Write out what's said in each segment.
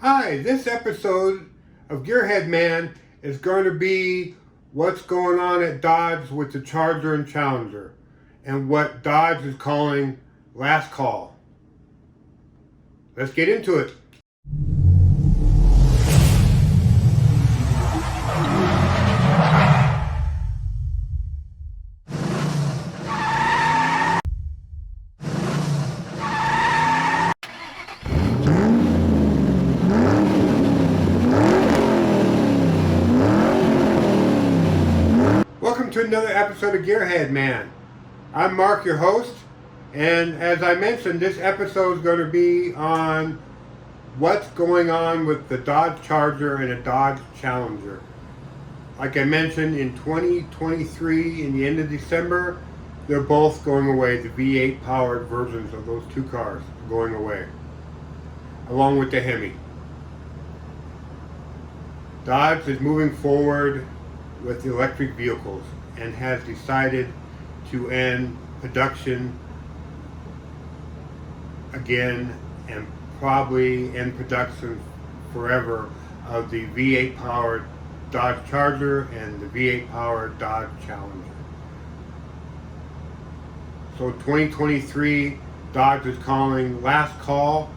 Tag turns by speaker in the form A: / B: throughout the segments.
A: Hi, this episode of Gearhead Man is going to be what's going on at Dodge with the Charger and Challenger and what Dodge is calling last call. Let's get into it. Welcome to another episode of Gearhead Man. I'm Mark, your host, and as I mentioned, this episode is going to be on what's going on with the Dodge Charger and a Dodge Challenger. Like I mentioned, in 2023, in the end of December, they're both going away. The V8 powered versions of those two cars are going away, along with the Hemi. Dodge is moving forward with the electric vehicles and has decided to end production again and probably end production forever of the V8 powered Dodge Charger and the V8 powered Dodge Challenger. So 2023 Dodge is calling last call,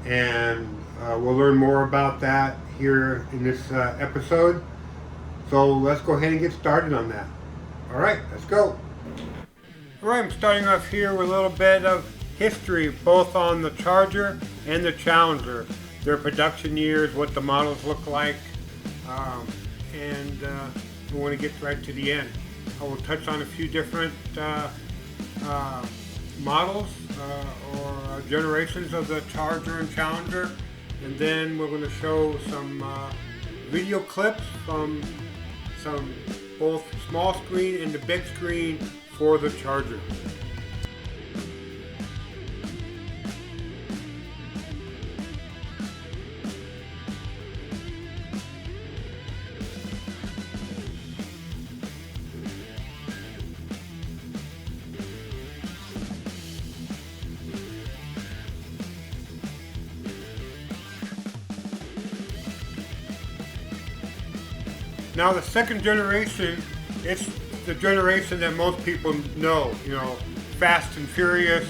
A: and we'll learn more about that here in this episode. So let's go ahead and get started on that. All right, let's go. All right, I'm starting off here with a little bit of history, both on the Charger and the Challenger, their production years, what the models look like, and we want to get right to the end. I will touch on a few different models or generations of the Charger and Challenger, and then we're going to show some video clips from some both small screen and the big screen for the Charger. Now the second generation, it's the generation that most people know, Fast and Furious,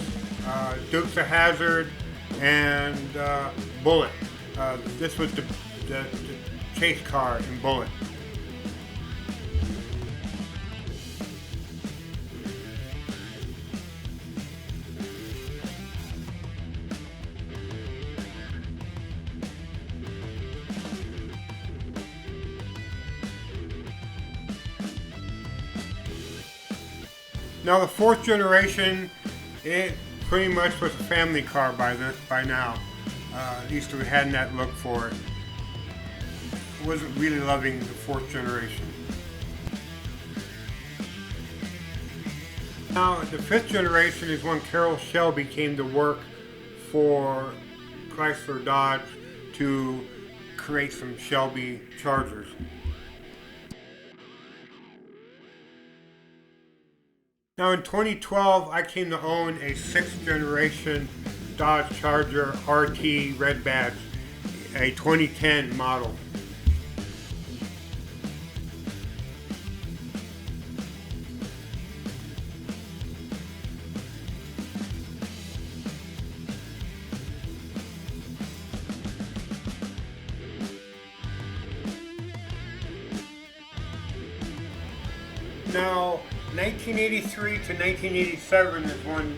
A: Dukes of Hazzard, and Bullet. This was the chase car in Bullet. Now the fourth generation, it pretty much was a family car by now. At least we had that look for it. Wasn't really loving the fourth generation. Now the fifth generation is when Carroll Shelby came to work for Chrysler Dodge to create some Shelby Chargers. Now in 2012, I came to own a 6th generation Dodge Charger RT red badge, a 2010 model. Now, 1983 to 1987 is when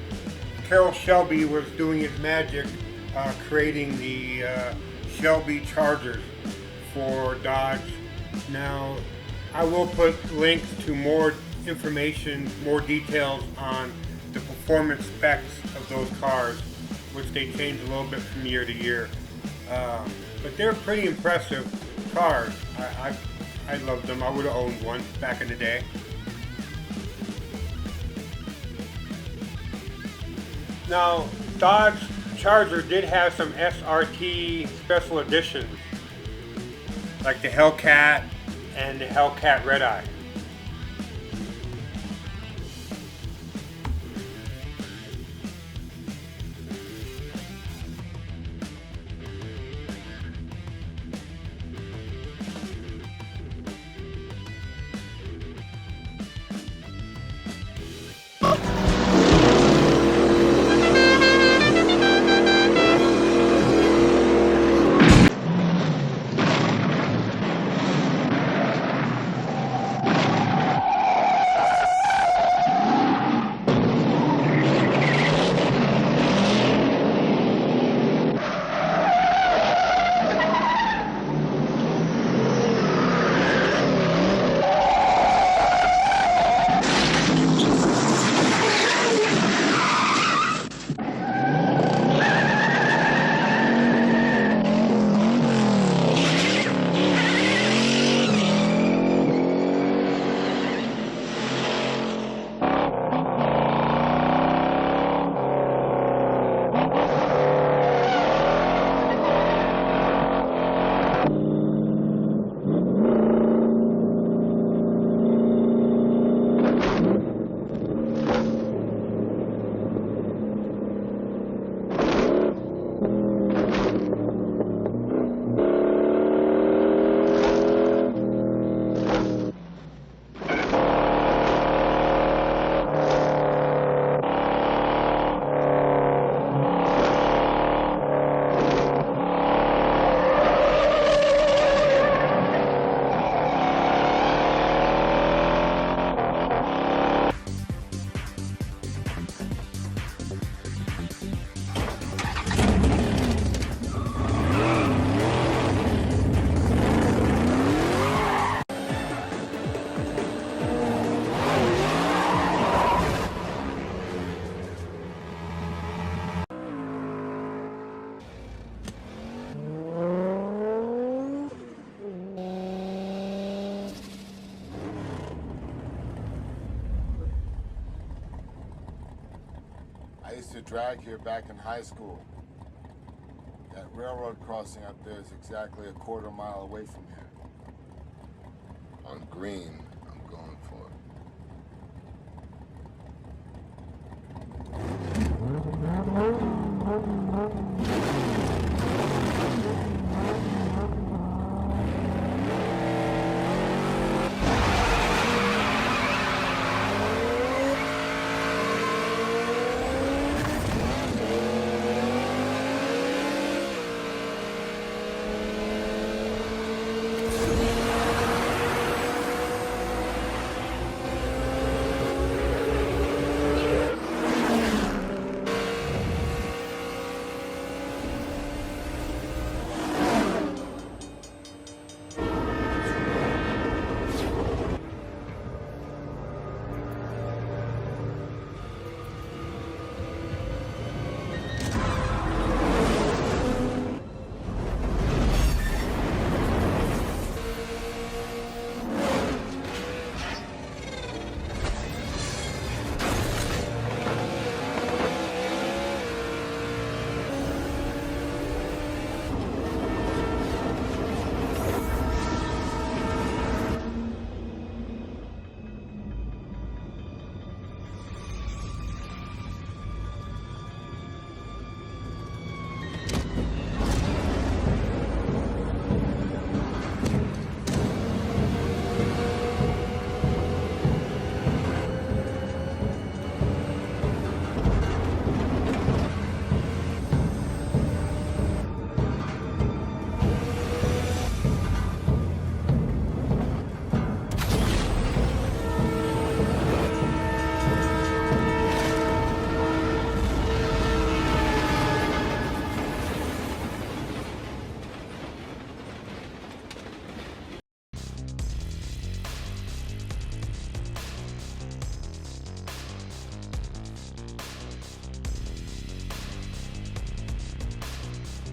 A: Carroll Shelby was doing his magic, creating the Shelby Chargers for Dodge. Now, I will put links to more information, more details on the performance specs of those cars, which they change a little bit from year to year. But they're pretty impressive cars. I loved them. I would have owned one back in the day. Now, Dodge Charger did have some SRT special editions, like the Hellcat and the Hellcat Red Eye.
B: used to drag here back in high school. That railroad crossing up there is exactly a quarter mile away from here. On green, I'm going for it.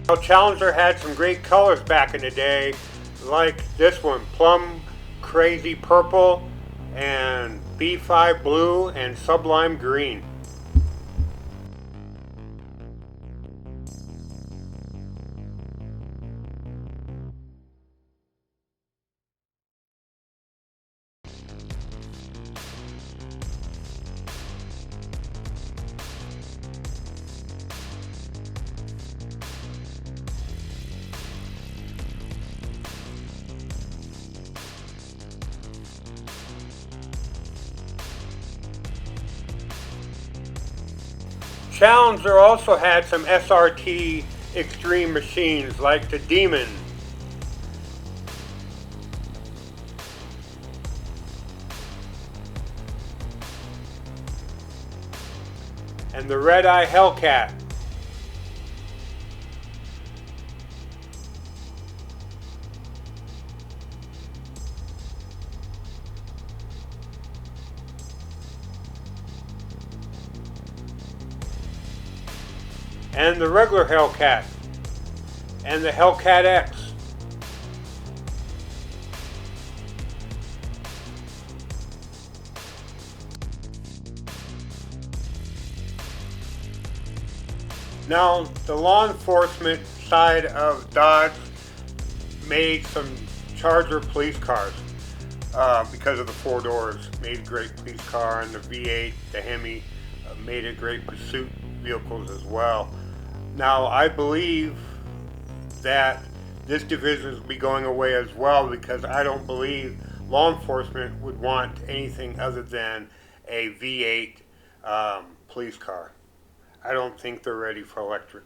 A: Well, Challenger had some great colors back in the day, like this one, Plum Crazy Purple and B5 Blue and Sublime Green. Challenger also had some SRT extreme machines like the Demon. And the Red Eye Hellcat. And the regular Hellcat, and the Hellcat X. Now, the law enforcement side of Dodge made some Charger police cars because of the four doors. Made a great police car, and the V8, the Hemi, made it great pursuit vehicles as well. Now, I believe that this division will be going away as well, because I don't believe law enforcement would want anything other than a V8 police car. I don't think they're ready for electric.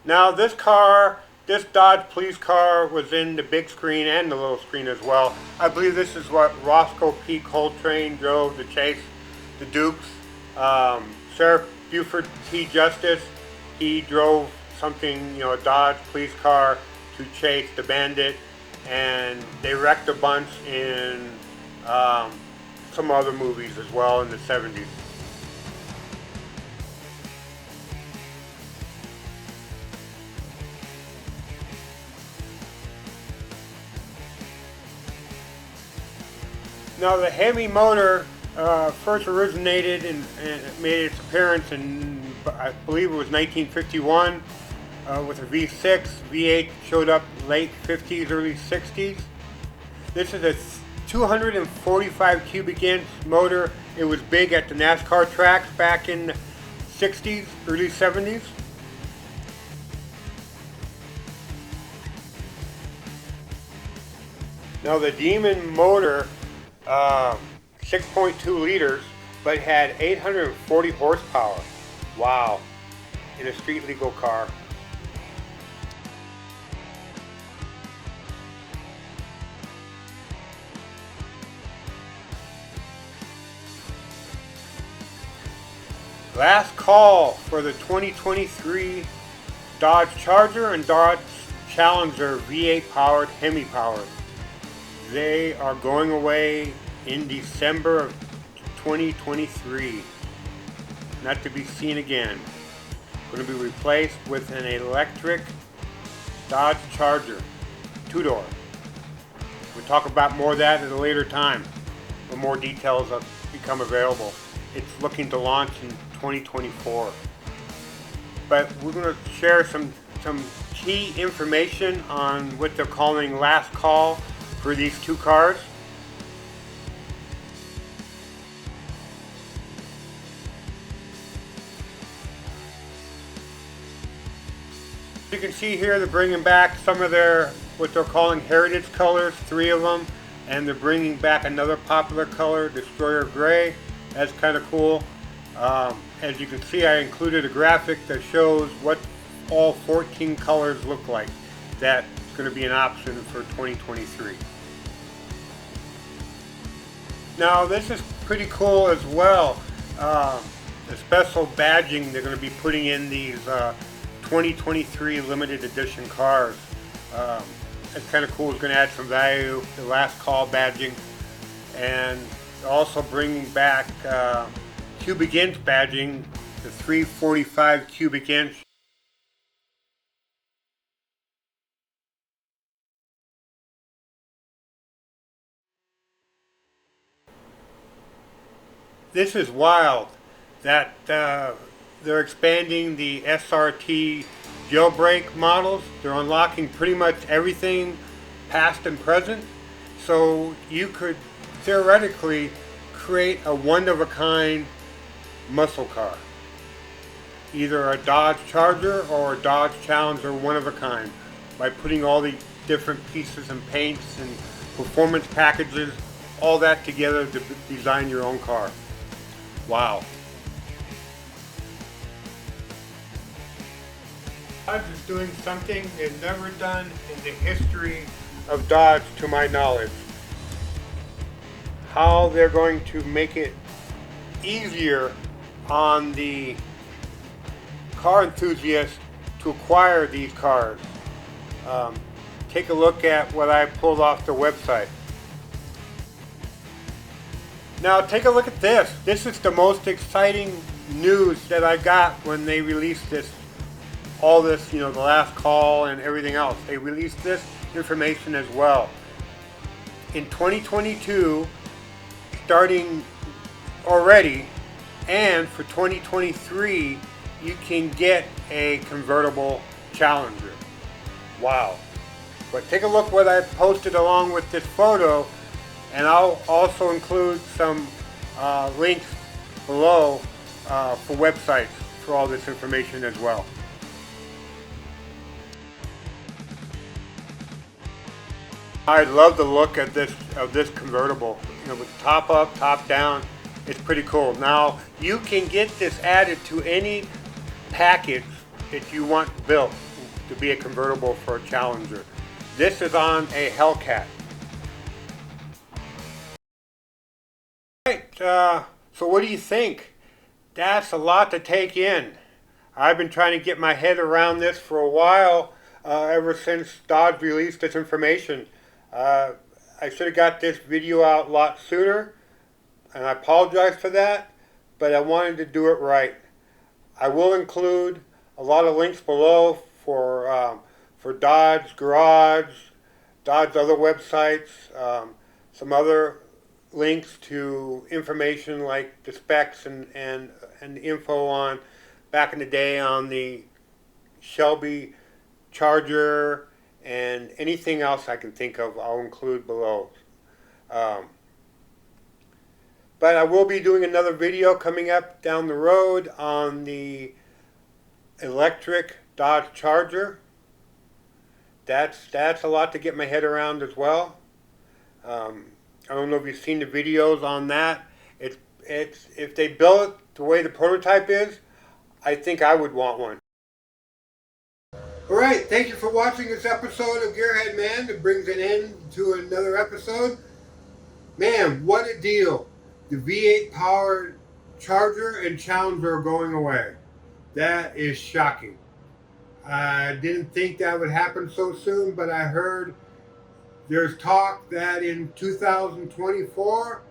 A: Now, this Dodge police car was in the big screen and the little screen as well. I believe this is what Roscoe P. Coltrane drove to chase the Dukes. Sheriff Buford T. Justice, he drove something, a Dodge police car to chase the bandit, and they wrecked a bunch in some other movies as well in the 70s. Now, the Hemi motor first originated and made its appearance in, I believe it was 1951, with a V6. V8 showed up late 50s, early 60s. This is a 245 cubic inch motor. It was big at the NASCAR tracks back in the 60s, early 70s. Now the Demon motor, 6.2 liters, but had 840 horsepower. Wow, in a street legal car. Last call for the 2023 Dodge Charger and Dodge Challenger V8 powered, Hemi powered. They are going away in December of 2023. Not to be seen again. Going to be replaced with an electric Dodge Charger, two-door. We'll talk about more of that at a later time when more details have become available. It's looking to launch in 2024. But we're going to share some key information on what they're calling last call for these two cars. You can see here they're bringing back some of their, what they're calling heritage colors, 3 of them, and they're bringing back another popular color, Destroyer Gray. That's kind of cool. As you can see, I included a graphic that shows what all 14 colors look like. That's going to be an option for 2023. Now this is pretty cool as well. The special badging they're going to be putting in these 2023 limited edition cars. It's kind of cool. It's going to add some value. The last call badging, and also bringing back cubic inch badging, the 345 cubic inch. This is wild that they're expanding the SRT jailbreak models. They're unlocking pretty much everything past and present. So you could theoretically create a one-of-a-kind muscle car. Either a Dodge Charger or a Dodge Challenger, one-of-a-kind, by putting all the different pieces and paints and performance packages, all that together to design your own car. Wow. Dodge is doing something they've never done in the history of Dodge, to my knowledge. How they're going to make it easier on the car enthusiasts to acquire these cars. Take a look at what I pulled off the website. Now take a look at this. This is the most exciting news that I got when they released this, all this, the last call and everything else. They released this information as well. In 2022, starting already, and for 2023, you can get a convertible Challenger. Wow. But take a look what I posted along with this photo, and I'll also include some links below for websites for all this information as well. I love the look of this convertible. With top up, top down, it's pretty cool. Now you can get this added to any package that you want built to be a convertible for a Challenger. This is on a Hellcat. Right, so what do you think? That's a lot to take in. I've been trying to get my head around this for a while, ever since Dodge released this information. I should have got this video out a lot sooner, and I apologize for that, but I wanted to do it right. I will include a lot of links below for Dodge Garage, Dodge other websites, some other links to information like the specs and the info on back in the day on the Shelby Charger and anything else I can think of, I'll include below. But I will be doing another video coming up down the road on the electric Dodge Charger. That's a lot to get my head around as well. I don't know if you've seen the videos on that. It's if they build it the way the prototype is, I think I would want one. Alright, thank you for watching this episode of Gearhead Man. That brings an end to another episode. Man, what a deal. The V8 powered Charger and Challenger are going away. That is shocking. I didn't think that would happen so soon, but I heard there's talk that in 2024,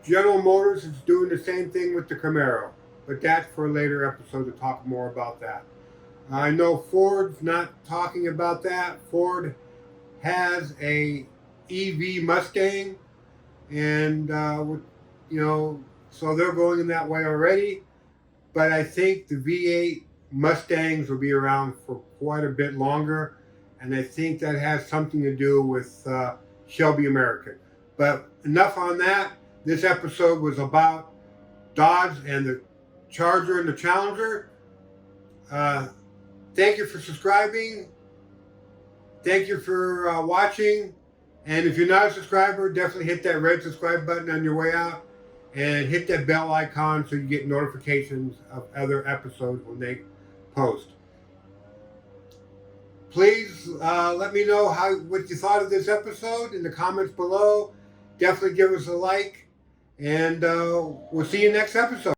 A: General Motors is doing the same thing with the Camaro. But that's for a later episode to talk more about that. I know Ford's not talking about that. Ford has a EV Mustang, and so they're going in that way already. But I think the V8 Mustangs will be around for quite a bit longer, and I think that has something to do with Shelby American. But enough on that. This episode was about Dodge and the Charger and the Challenger. Thank you for subscribing. Thank you for watching. And if you're not a subscriber, definitely hit that red subscribe button on your way out. And hit that bell icon so you get notifications of other episodes when they post. Please let me know what you thought of this episode in the comments below. Definitely give us a like. And we'll see you next episode.